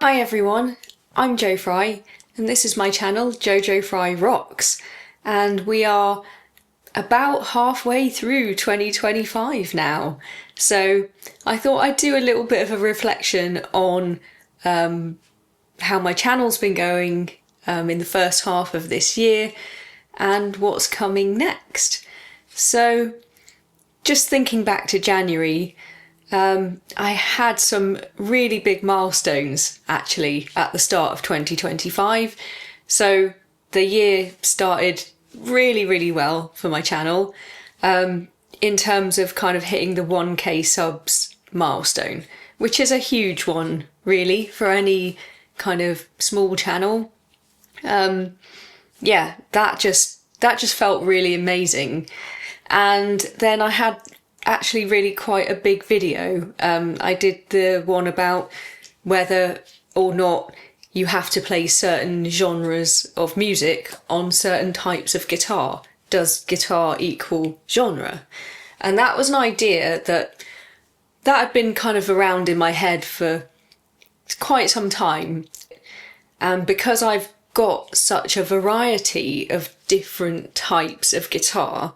Hi everyone, I'm Jo Fry and this is my channel JoJo Fry Rocks, and we are about halfway through 2025 now, so I thought I'd do a little bit of a reflection on how my channel's been going in the first half of this year and what's coming next. So just thinking back to January, I had some really big milestones actually at the start of 2025. So the year started really well for my channel in terms of kind of hitting the 1k subs milestone, which is a huge one really for any kind of small channel. Yeah, that just felt really amazing. And then I had actually really quite a big video. I did the one about whether or not you have to play certain genres of music on certain types of guitar. Does guitar equal genre? And that was an idea that had been kind of around in my head for quite some time. And because I've got such a variety of different types of guitar,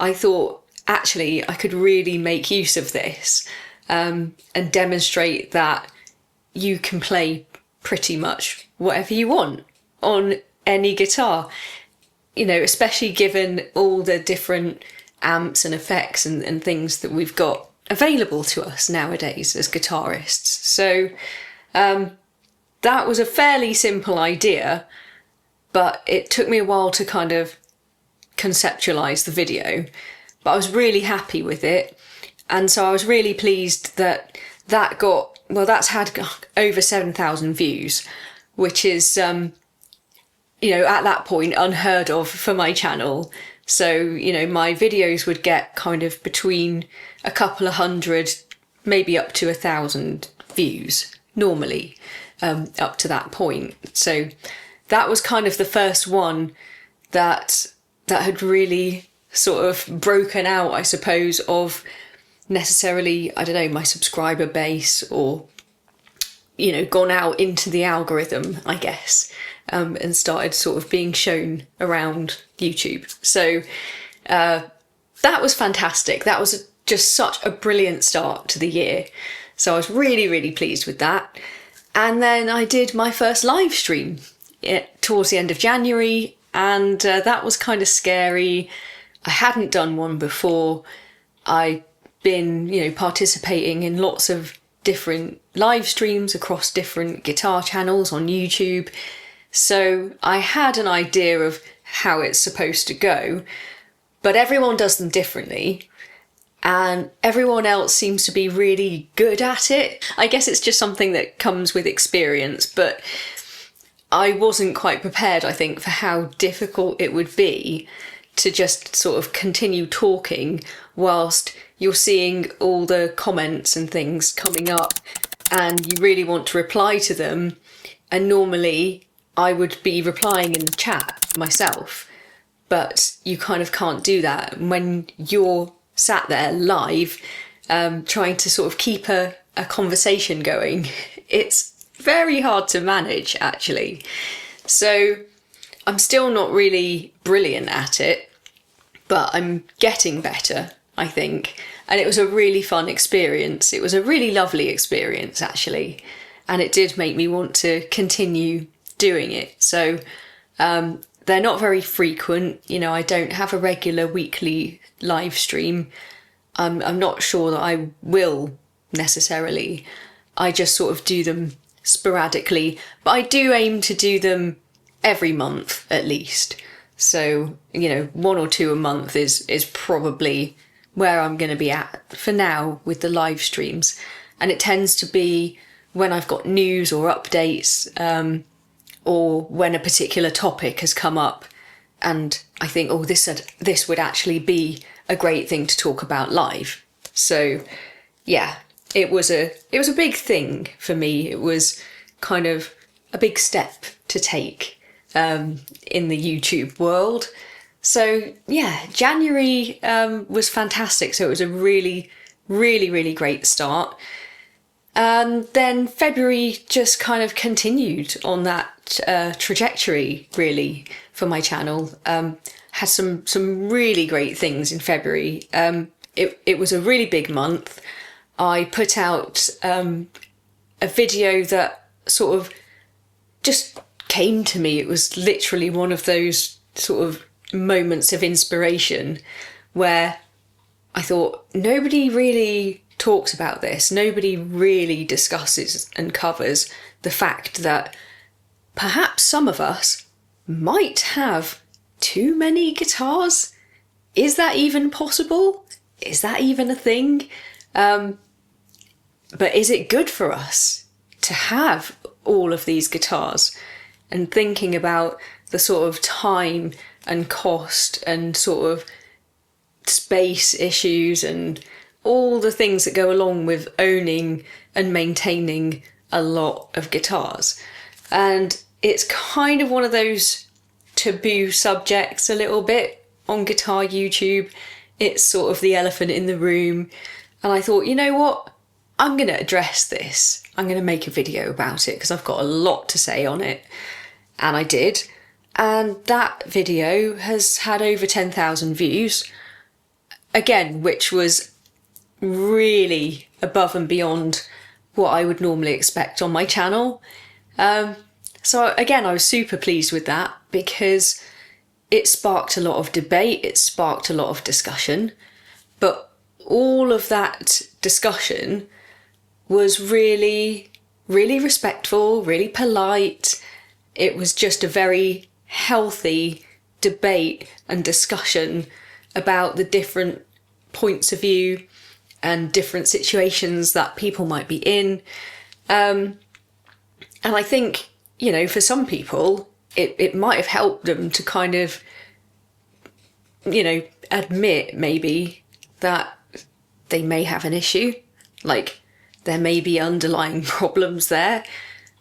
I thought actually I could really make use of this and demonstrate that you can play pretty much whatever you want on any guitar, you know, especially given all the different amps and effects and things that we've got available to us nowadays as guitarists. So that was a fairly simple idea, but it took me a while to kind of conceptualize the video, but I was really happy with it. And so I was really pleased that that's had over 7,000 views, which is, you know, at that point unheard of for my channel. So, you know, my videos would get kind of between a couple of hundred, maybe up to 1,000 views normally, up to that point. So that was kind of the first one that had really sort of broken out, I suppose, of necessarily, I don't know, my subscriber base, or, you know, gone out into the algorithm, I guess, and started sort of being shown around YouTube. So that was fantastic. That was just such a brilliant start to the year. So I was really pleased with that. And then I did my first live stream towards the end of January, and that was kind of scary. I hadn't done one before. I'd been, you know, participating in lots of different live streams across different guitar channels on YouTube. So I had an idea of how it's supposed to go, but everyone does them differently. And everyone else seems to be really good at it. I guess it's just something that comes with experience, but I wasn't quite prepared, I think, for how difficult it would be to just sort of continue talking whilst you're seeing all the comments and things coming up and you really want to reply to them. And normally I would be replying in the chat myself, but you kind of can't do that when you're sat there live trying to sort of keep a conversation going. It's very hard to manage, actually. So I'm still not really brilliant at it, but I'm getting better, I think. And it was a really fun experience. It was a really lovely experience, actually. And it did make me want to continue doing it. So they're not very frequent. You know, I don't have a regular weekly live stream. I'm not sure that I will necessarily. I just sort of do them sporadically, but I do aim to do them every month at least. So, you know, 1 or 2 a month is probably where I'm going to be at for now with the live streams. And it tends to be when I've got news or updates, or when a particular topic has come up and I think, oh, this would actually be a great thing to talk about live. So yeah, it was a big thing for me. It was kind of a big step to take in the YouTube world. So yeah, January was fantastic. So it was a really really, really great start. And then February just kind of continued on that trajectory, really, for my channel. Had some really great things in February. It was a really big month. I put out a video that sort of just came to me. It was literally one of those sort of moments of inspiration where I thought, nobody really talks about this. Nobody really discusses and covers the fact that perhaps some of us might have too many guitars. Is that even possible? Is that even a thing? But is it good for us to have all of these guitars? And thinking about the sort of time and cost and sort of space issues and all the things that go along with owning and maintaining a lot of guitars. And it's kind of one of those taboo subjects a little bit on guitar YouTube. It's sort of the elephant in the room. And I thought, you know what? I'm going to address this. I'm going to make a video about it because I've got a lot to say on it. And I did. And that video has had over 10,000 views. Again, which was really above and beyond what I would normally expect on my channel. So again, I was super pleased with that because it sparked a lot of debate, it sparked a lot of discussion, but all of that discussion was really, really respectful, really polite. It was just a very healthy debate and discussion about the different points of view and different situations that people might be in. And I think, you know, for some people, it might have helped them to kind of, you know, admit maybe that they may have an issue, like there may be underlying problems there,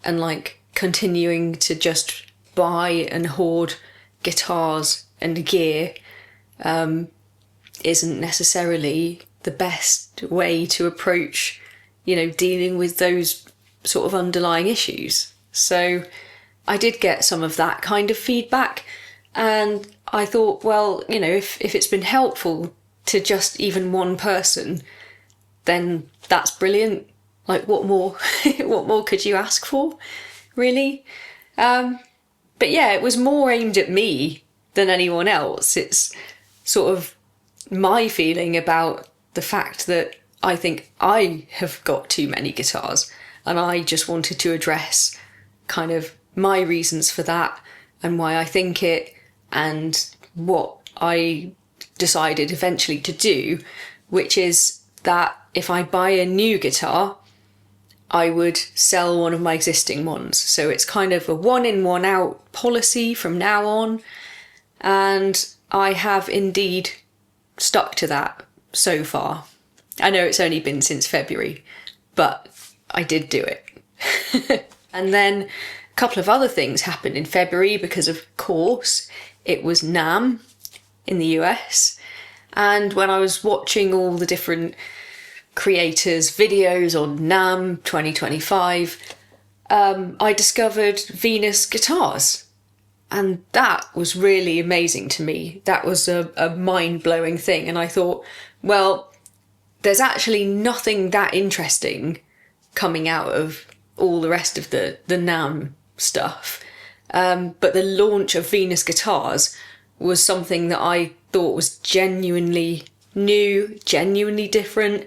and like continuing to just buy and hoard guitars and gear isn't necessarily the best way to approach, you know, dealing with those sort of underlying issues. So I did get some of that kind of feedback, and I thought, well, you know, if it's been helpful to just even one person, then that's brilliant. Like, what more? What more could you ask for, really? But yeah, it was more aimed at me than anyone else. It's sort of my feeling about the fact that I think I have got too many guitars, and I just wanted to address kind of my reasons for that and why I think it, and what I decided eventually to do, which is that if I buy a new guitar, I would sell one of my existing ones. So it's kind of a one in, one out policy from now on. And I have indeed stuck to that so far. I know it's only been since February, but I did do it. And then a couple of other things happened in February because, of course, it was NAMM in the US. And when I was watching all the different creators' videos on NAMM 2025, I discovered Venus guitars. And that was really amazing to me. That was a mind-blowing thing. And I thought, well, there's actually nothing that interesting coming out of all the rest of the NAMM stuff. But the launch of Venus guitars was something that I thought was genuinely new, genuinely different,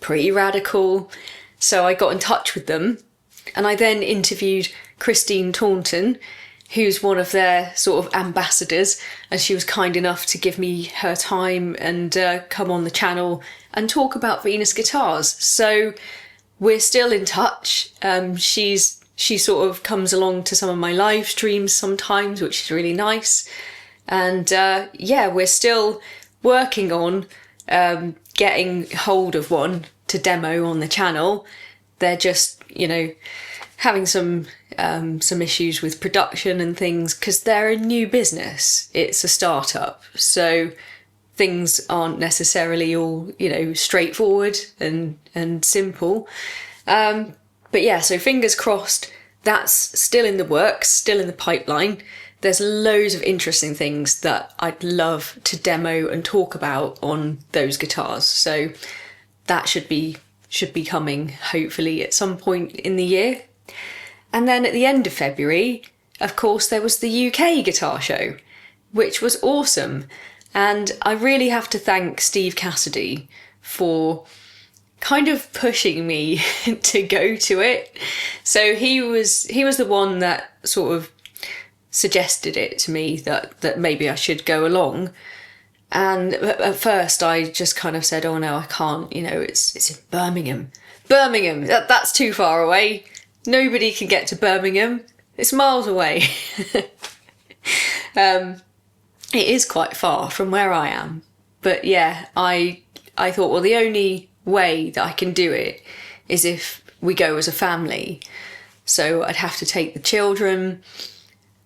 pretty radical. So I got in touch with them, and I then interviewed Christine Taunton, who's one of their sort of ambassadors, and she was kind enough to give me her time and come on the channel and talk about Venus guitars. So we're still in touch. She sort of comes along to some of my live streams sometimes, which is really nice. And yeah, we're still working on getting hold of one to demo on the channel. They're just, you know, having some issues with production and things because they're a new business. It's a startup. So things aren't necessarily all, straightforward and simple. But yeah, so fingers crossed, that's still in the works, still in the pipeline. There's loads of interesting things that I'd love to demo and talk about on those guitars. So that should be coming hopefully at some point in the year. And then at the end of February, of course, there was the UK guitar show, which was awesome. And I really have to thank Steve Cassidy for kind of pushing me to go to it. So he was the one that sort of suggested it to me that maybe I should go along. And at first I just kind of said, oh no, I can't, it's in Birmingham. That's too far away. Nobody can get to Birmingham. It's miles away. It is quite far from where I am. But yeah, I thought, well, the only way that I can do it is if we go as a family. So I'd have to take the children,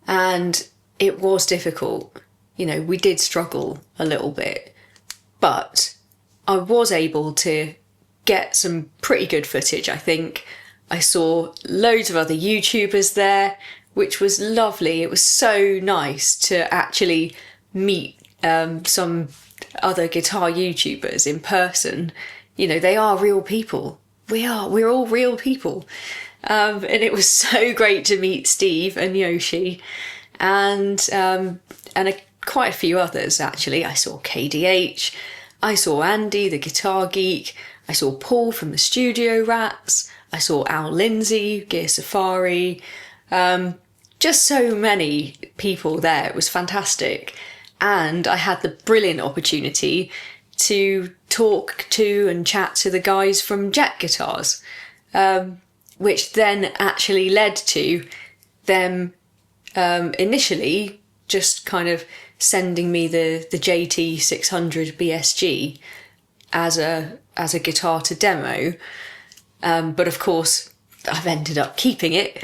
and it was difficult. We did struggle a little bit, but I was able to get some pretty good footage, I think. I saw loads of other YouTubers there, which was lovely. It was so nice to actually meet some other guitar YouTubers in person. They are real people. We're all real people. And it was so great to meet Steve and Yoshi and quite a few others, actually. I saw KDH, I saw Andy, the guitar geek, I saw Paul from the Studio Rats, I saw Al Lindsay, Gear Safari, just so many people there. It was fantastic. And I had the brilliant opportunity to talk to and chat to the guys from Jet Guitars, which then actually led to them initially just kind of sending me the JT 600 BSG as a guitar to demo. But of course, I've ended up keeping it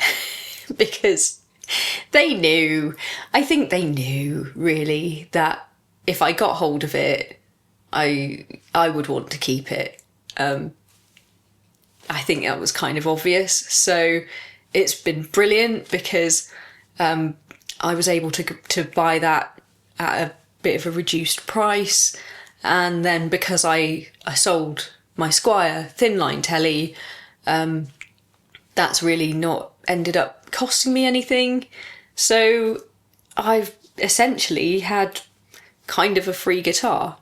because I think they knew really that if I got hold of it, I would want to keep it. I think that was kind of obvious. So it's been brilliant because I was able to buy that at a bit of a reduced price. And then because I sold my Squier thin line telly, that's really not ended up costing me anything. So I've essentially had kind of a free guitar.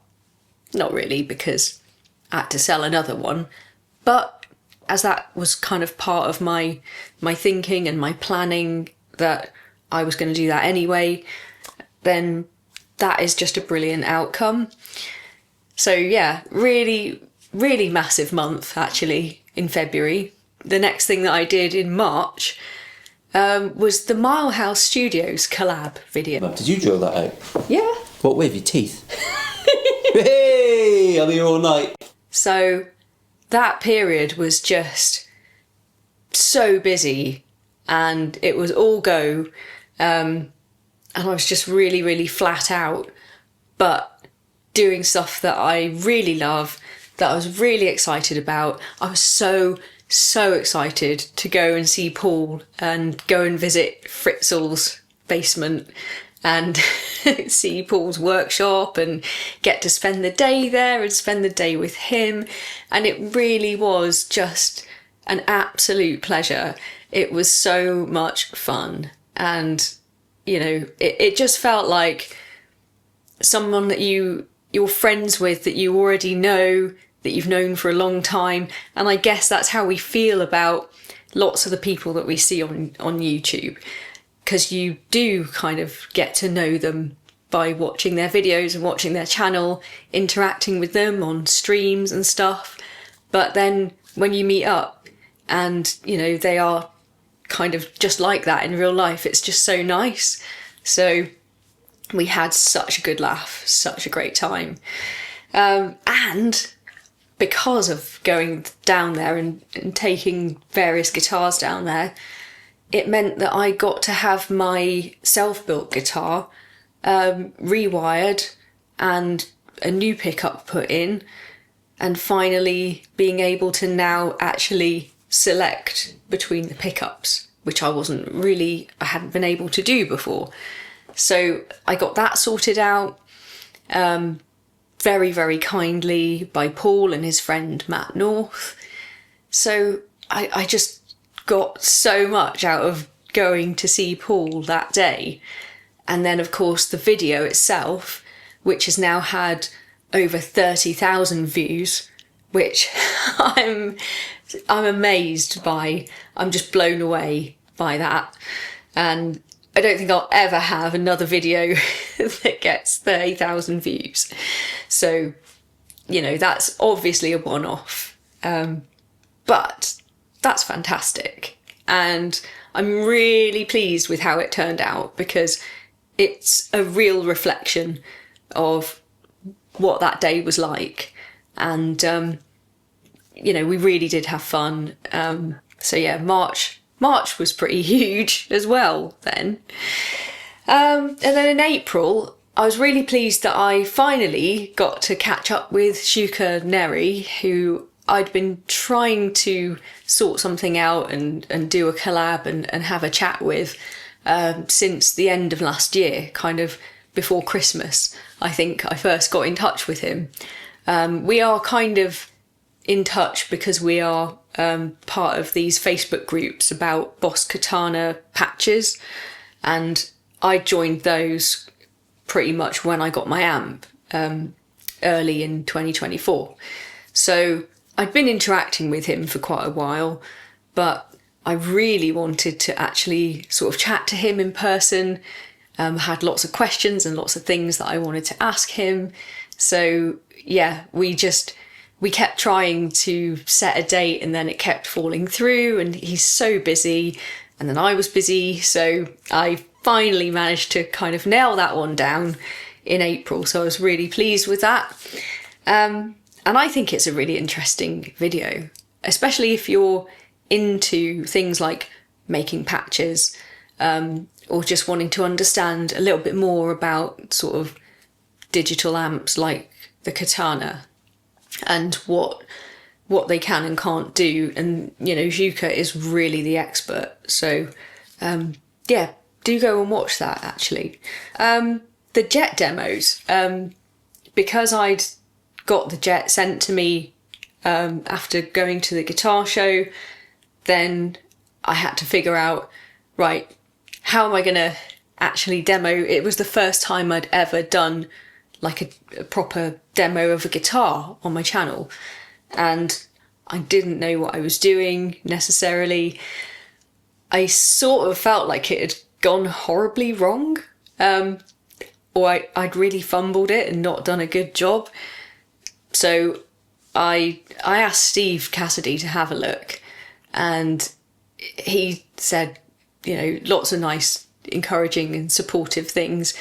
Not really, because I had to sell another one. But as that was kind of part of my thinking and my planning that I was going to do that anyway, then that is just a brilliant outcome. So yeah, really, really massive month actually in February. The next thing that I did in March was the Milehouse Studios collab video. Did you draw that out? Yeah. What with your teeth? Hey, I'm here all night. So that period was just so busy and it was all go. And I was just really, really flat out, but doing stuff that I really love, that I was really excited about. I was so excited to go and see Paul and go and visit Fritzl's basement and see Paul's workshop and get to spend the day there and spend the day with him. And it really was just an absolute pleasure. It was so much fun. And, it just felt like someone that you're friends with, that you already know, that you've known for a long time. And I guess that's how we feel about lots of the people that we see on YouTube, because you do kind of get to know them by watching their videos and watching their channel, interacting with them on streams and stuff. But then when you meet up and, they are kind of just like that in real life, it's just so nice. So we had such a good laugh, such a great time. And because of going down there and taking various guitars down there, it meant that I got to have my self-built guitar rewired and a new pickup put in, and finally being able to now actually select between the pickups, which I hadn't been able to do before. So I got that sorted out very, very kindly by Paul and his friend Matt North. So I just got so much out of going to see Paul that day. And then, of course, the video itself, which has now had over 30,000 views, which I'm amazed by. I'm just blown away by that. And I don't think I'll ever have another video that gets 30,000 views. So, that's obviously a one-off. But that's fantastic. And I'm really pleased with how it turned out, because it's a real reflection of what that day was like. And, we really did have fun. So yeah, March was pretty huge as well then. And then in April, I was really pleased that I finally got to catch up with Shuka Neri, who I'd been trying to sort something out and do a collab and have a chat with since the end of last year, kind of before Christmas. I think I first got in touch with him. We are kind of in touch because we are part of these Facebook groups about Boss Katana patches, and I joined those pretty much when I got my amp early in 2024. So I'd been interacting with him for quite a while, but I really wanted to actually sort of chat to him in person. Had lots of questions and lots of things that I wanted to ask him. So yeah, we kept trying to set a date, and then it kept falling through, and he's so busy, and then I was busy. So I finally managed to kind of nail that one down in April. So I was really pleased with that. And I think it's a really interesting video, especially if you're into things like making patches, or just wanting to understand a little bit more about sort of digital amps like the Katana and what they can and can't do. And, Zhuka is really the expert. So, yeah, do go and watch that, actually. The Jet demos, because I'd got the Jet sent to me after going to the guitar show, then I had to figure out, right, how am I going to actually demo? It was the first time I'd ever done like a proper demo of a guitar on my channel, and I didn't know what I was doing necessarily. I sort of felt like it had gone horribly wrong, or I'd really fumbled it and not done a good job. So I asked Steve Cassidy to have a look, and he said, lots of nice, encouraging and supportive things,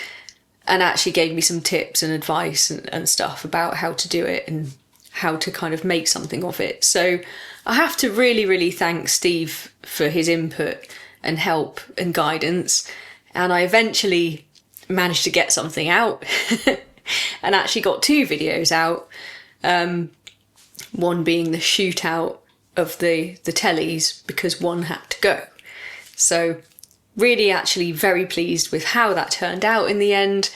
and actually gave me some tips and advice and stuff about how to do it and how to kind of make something of it. So I have to really, really thank Steve for his input and help and guidance. And I eventually managed to get something out and actually got 2 videos out. One being the shootout of the tellies, because one had to go. So really actually very pleased with how that turned out in the end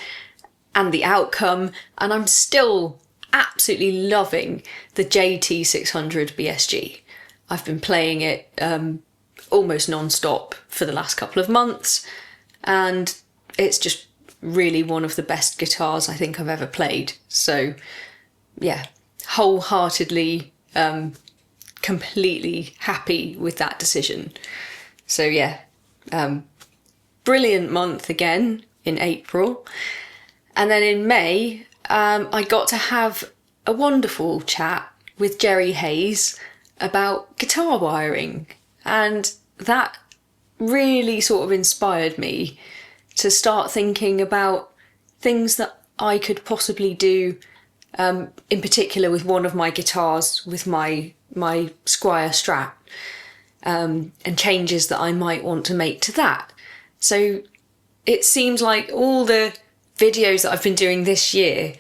and the outcome. And I'm still absolutely loving the JT600 BSG. I've been playing it almost non-stop for the last couple of months, and it's just really one of the best guitars I think I've ever played. So yeah, wholeheartedly, completely happy with that decision. So yeah, brilliant month again in April. And then in May, I got to have a wonderful chat with Jerry Hayes about guitar wiring. And that really sort of inspired me to start thinking about things that I could possibly do, in particular with one of my guitars, with my Squier Strat, and changes that I might want to make to that. So it seems like all the videos that I've been doing this year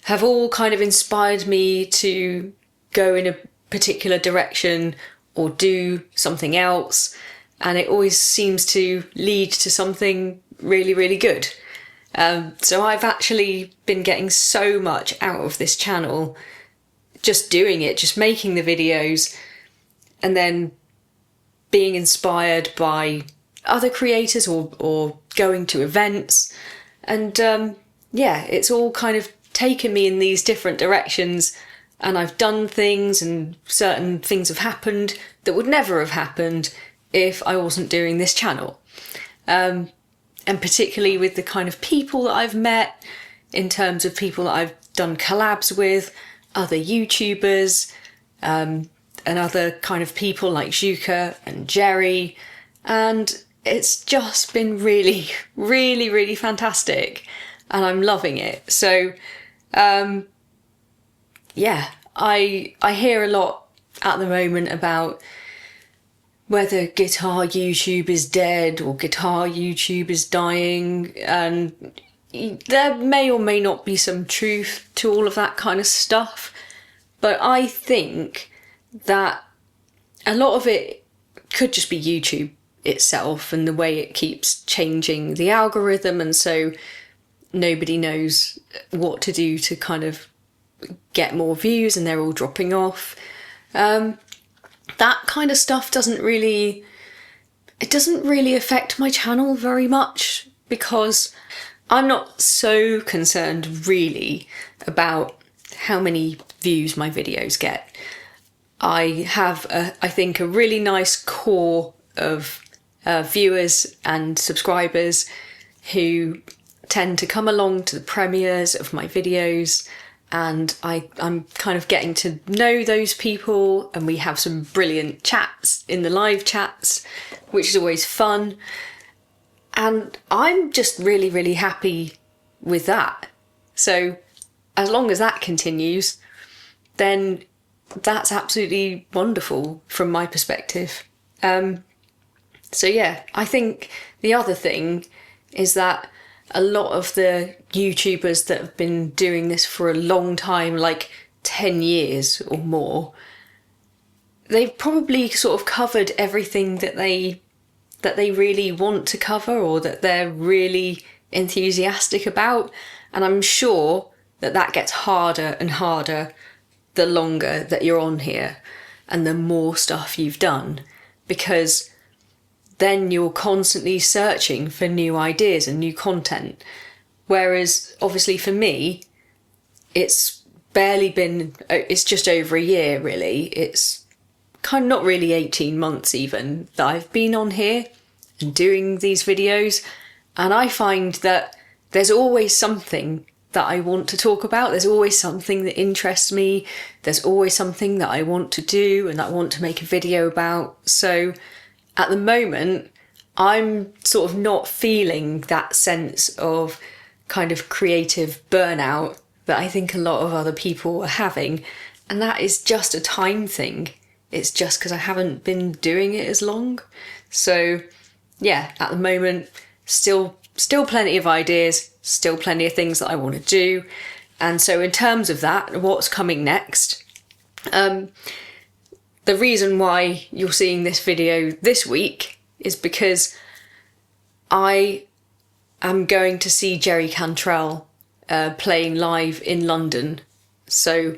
have all kind of inspired me to go in a particular direction or do something else, and it always seems to lead to something really, really good. So I've actually been getting so much out of this channel, just doing it, just making the videos, and then being inspired by other creators or going to events. And yeah, it's all kind of taken me in these different directions, and I've done things, and certain things have happened that would never have happened if I wasn't doing this channel. And particularly with the kind of people that I've met, in terms of people that I've done collabs with, other YouTubers, and other kind of people like JoJo and Jerry, and it's just been really, really, really fantastic, and I'm loving it. So yeah, I hear a lot at the moment about whether guitar YouTube is dead or guitar YouTube is dying, and there may or may not be some truth to all of that kind of stuff, but I think that a lot of it could just be YouTube itself and the way it keeps changing the algorithm, and so nobody knows what to do to kind of get more views, and they're all dropping off. That kind of stuff doesn't really affect my channel very much, because I'm not so concerned really about how many views my videos get. I have, I think, a really nice core of viewers and subscribers who tend to come along to the premieres of my videos, and I'm kind of getting to know those people, and we have some brilliant chats in the live chats, which is always fun. And I'm just really, really happy with that. So as long as that continues, then that's absolutely wonderful from my perspective. So yeah, I think the other thing is that a lot of the YouTubers that have been doing this for a long time, like 10 years or more, they've probably sort of covered everything that they really want to cover, or that they're really enthusiastic about. And I'm sure that gets harder and harder the longer that you're on here and the more stuff you've done, because then you're constantly searching for new ideas and new content. Whereas obviously for me, it's just over a year really. It's kind of not really 18 months even that I've been on here and doing these videos. And I find that there's always something that I want to talk about. There's always something that interests me. There's always something that I want to do and that I want to make a video about. So at the moment, I'm sort of not feeling that sense of kind of creative burnout that I think a lot of other people are having. And that is just a time thing. It's just because I haven't been doing it as long. So yeah, at the moment, still plenty of ideas, still plenty of things that I want to do. And so in terms of that, what's coming next? The reason why you're seeing this video this week is because I am going to see Jerry Cantrell playing live in London. So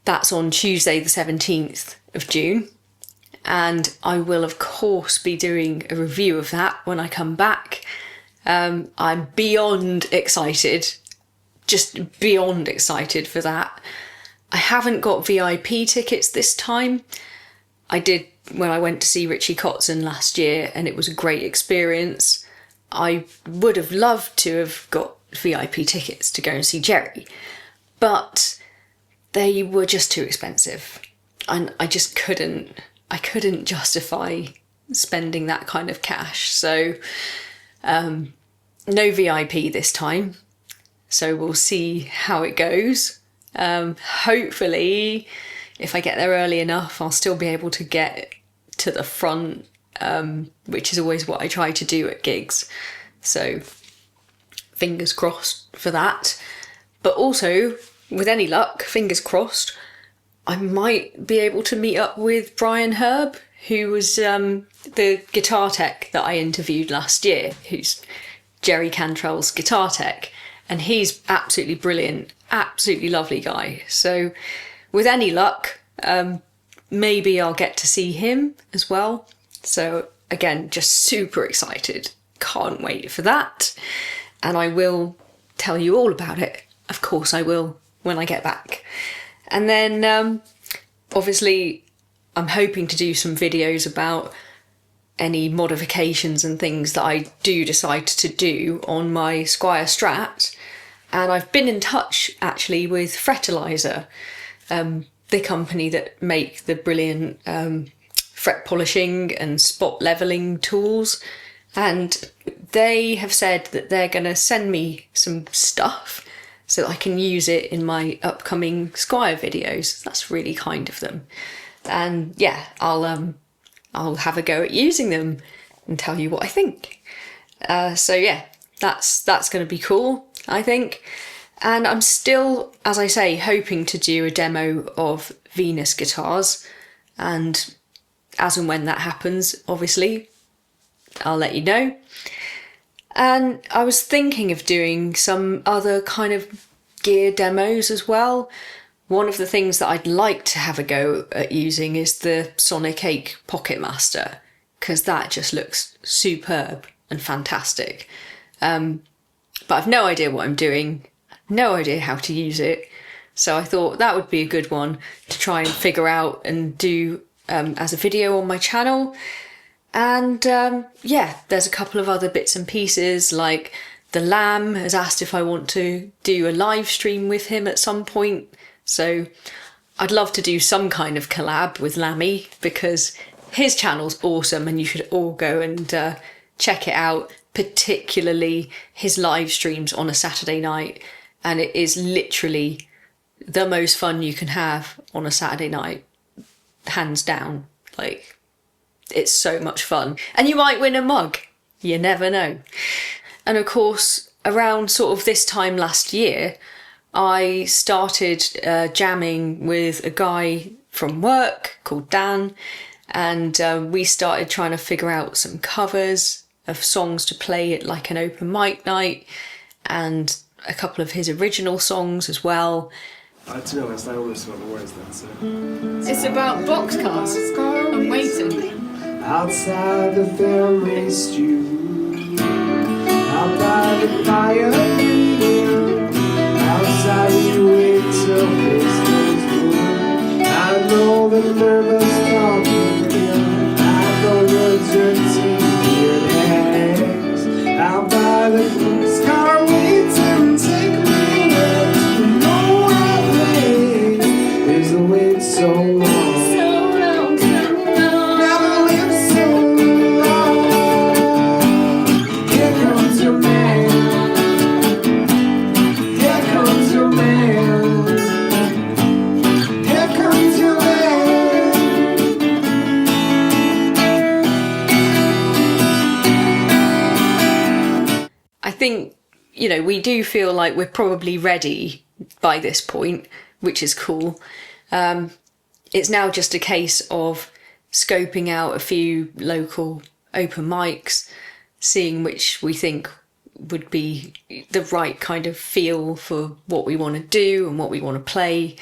that's on Tuesday the 17th of June. And I will, of course, be doing a review of that when I come back. I'm beyond excited, just beyond excited for that. I haven't got VIP tickets this time. I did when I went to see Richie Kotzen last year, and it was a great experience. I would have loved to have got VIP tickets to go and see Jerry, but they were just too expensive. And I just couldn't justify spending that kind of cash. So no VIP this time. So we'll see how it goes. Hopefully, if I get there early enough, I'll still be able to get to the front, which is always what I try to do at gigs. So fingers crossed for that. But also, with any luck, fingers crossed, I might be able to meet up with Brian Herb, who was the guitar tech that I interviewed last year, who's Jerry Cantrell's guitar tech. And he's absolutely brilliant, absolutely lovely guy. So with any luck, maybe I'll get to see him as well. So again, just super excited. Can't wait for that. And I will tell you all about it. Of course I will, when I get back. And then obviously I'm hoping to do some videos about any modifications and things that I do decide to do on my Squier Strat. And I've been in touch actually with Fretilizer, the company that make the brilliant fret polishing and spot levelling tools. And they have said that they're going to send me some stuff so that I can use it in my upcoming Squier videos. That's really kind of them. And yeah, I'll have a go at using them and tell you what I think. So yeah, that's going to be cool, I think. And I'm still, as I say, hoping to do a demo of Venus guitars. And as and when that happens, obviously, I'll let you know. And I was thinking of doing some other kind of gear demos as well. One of the things that I'd like to have a go at using is the Sonic 8 Pocket Master, because that just looks superb and fantastic. But I've no idea what I'm doing, no idea how to use it. So I thought that would be a good one to try and figure out and do as a video on my channel. And yeah, there's a couple of other bits and pieces, like the Lamb has asked if I want to do a live stream with him at some point. So I'd love to do some kind of collab with Lammy, because his channel's awesome and you should all go and check it out, particularly his live streams on a Saturday night. And it is literally the most fun you can have on a Saturday night, hands down. Like, it's so much fun. And you might win a mug. You never know. And of course, around sort of this time last year, I started jamming with a guy from work called Dan. And we started trying to figure out some covers of songs to play at like an open mic night. And a couple of his original songs as well. To be honest, I always forgot the words then, so... It's about boxcars and waiting. Outside the family stew, out by the fire breathing, outside you wait till Christmas morning. I know the nervous talking again, I know the dirty weird eggs, out by the police car waiting, take me where to know I think. Is the wait so long? I think, you know, we do feel like we're probably ready by this point, which is cool. It's now just a case of scoping out a few local open mics, seeing which we think would be the right kind of feel for what we want to do and what we want to play.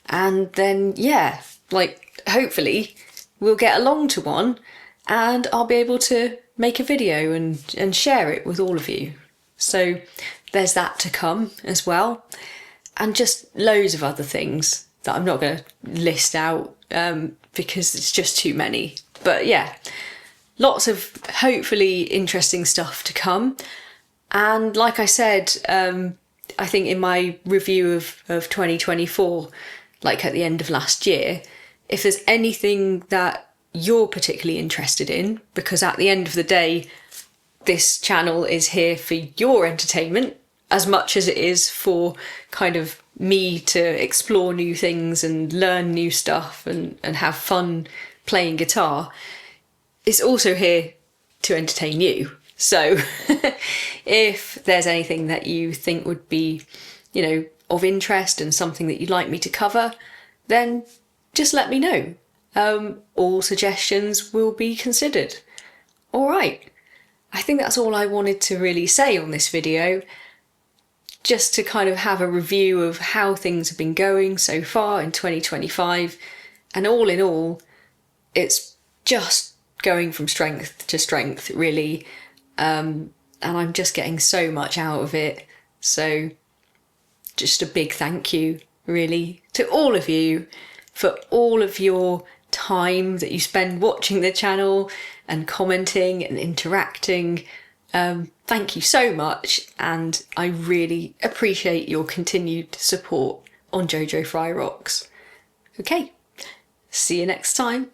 And then, yeah, like, hopefully we'll get along to one and I'll be able to make a video and share it with all of you. So there's that to come as well. And just loads of other things that I'm not going to list out because it's just too many. But yeah, lots of hopefully interesting stuff to come. And like I said, I think in my review of 2024, like at the end of last year, if there's anything that you're particularly interested in, because at the end of the day, this channel is here for your entertainment as much as it is for kind of me to explore new things and learn new stuff and have fun playing guitar. It's also here to entertain you. So if there's anything that you think would be of interest and something that you'd like me to cover, then just let me know. All suggestions will be considered. All right, I think that's all I wanted to really say on this video, just to kind of have a review of how things have been going so far in 2025. And all in all, it's just going from strength to strength, really. And I'm just getting so much out of it. So just a big thank you, really, to all of you for all of your time that you spend watching the channel and commenting and interacting. Thank you so much, and I really appreciate your continued support on JoJo Fry Rocks. Okay, see you next time.